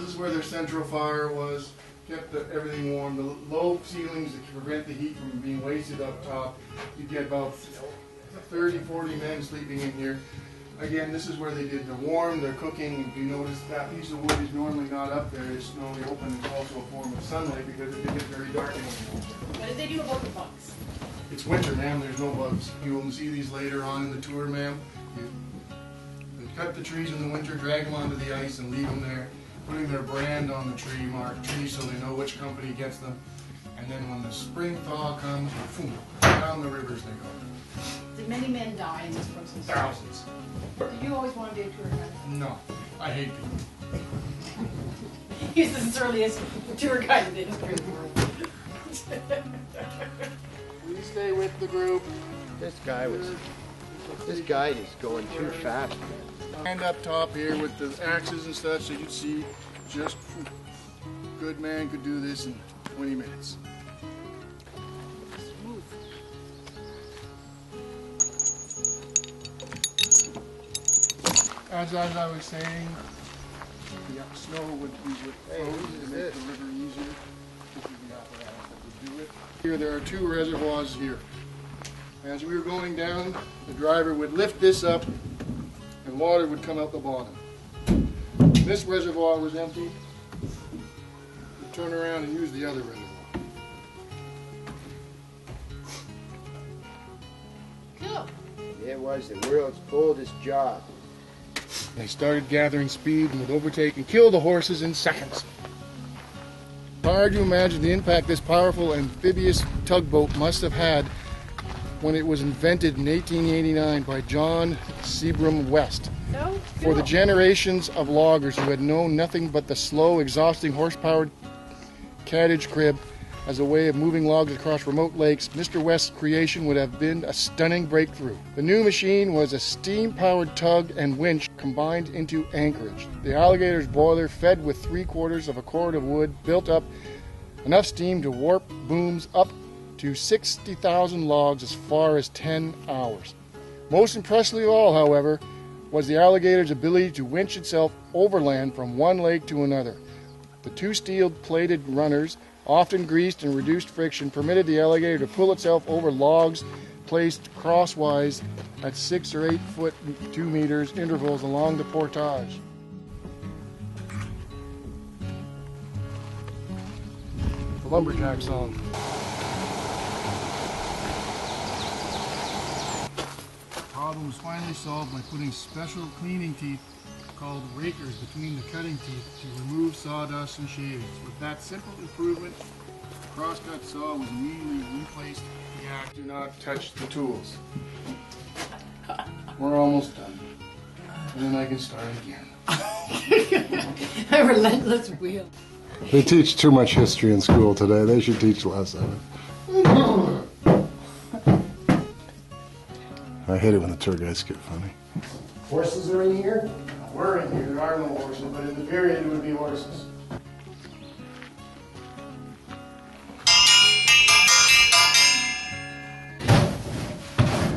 this is where their central fire was, kept everything warm. The low ceilings to prevent the heat from being wasted up top. You get about 30, 40 men sleeping in here. Again, this is where they did their warm, their cooking. If you notice, that piece of wood is normally not up there. It's normally open. It's also a form of sunlight because it gets very dark in the winter. What did they do about the bugs? It's winter, ma'am. There's no bugs. You will see these later on in the tour, ma'am. They cut the trees in the winter, drag them onto the ice, and leave them there, putting their brand on the tree, marked tree, so they know which company gets them. And then when the spring thaw comes, boom, down the rivers they go. Did many men die in this process? Thousands. Did you always want to be a tour guide? No, I hate people. He's the surliest tour guide in the history of the world. We stay with the group. This guy is going too fast. Stand up top here with the axes and stuff, so you'd see just good man could do this in 20 minutes. As I was saying, the snow would froze to make the river easier. This is the apparatus that would do it. Here there are two reservoirs here. As we were going down, the driver would lift this up and water would come out the bottom. When this reservoir was empty, we'd turn around and use the other reservoir. Cool. It was the world's oldest job. They started gathering speed and would overtake and kill the horses in seconds. Hard to imagine the impact this powerful amphibious tugboat must have had when it was invented in 1889 by John Seabram West. So For the generations of loggers who had known nothing but the slow, exhausting horse-powered cottage crib as a way of moving logs across remote lakes, Mr. West's creation would have been a stunning breakthrough. The new machine was a steam-powered tug and winch combined into anchorage. The alligator's boiler, fed with 3/4 of a cord of wood, built up enough steam to warp booms up to 60,000 logs as far as 10 hours. Most impressively of all, however, was the alligator's ability to winch itself overland from one lake to another. The two steel-plated runners, often greased and reduced friction, permitted the alligator to pull itself over logs placed crosswise at 6 or 8 foot 2 meters intervals along the portage. The lumberjack song. The problem was finally solved by putting special cleaning teeth called rakers between the cutting teeth to remove sawdust and shavings. With that simple improvement, the crosscut saw was immediately replaced. The act, do not touch the tools. We're almost done. And then I can start again. A relentless wheel. They teach too much history in school today. They should teach less of it. I hate it when the tour guides get funny. Horses are in here? We're in here. There are no horses, but in the period it would be horses.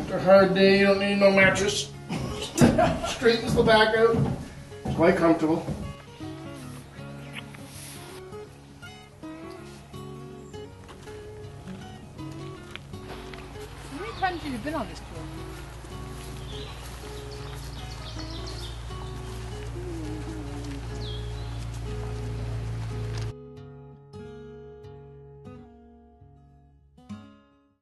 After a hard day, you don't need no mattress. Straightens the back out. It's quite comfortable. How many times have you been on this tour?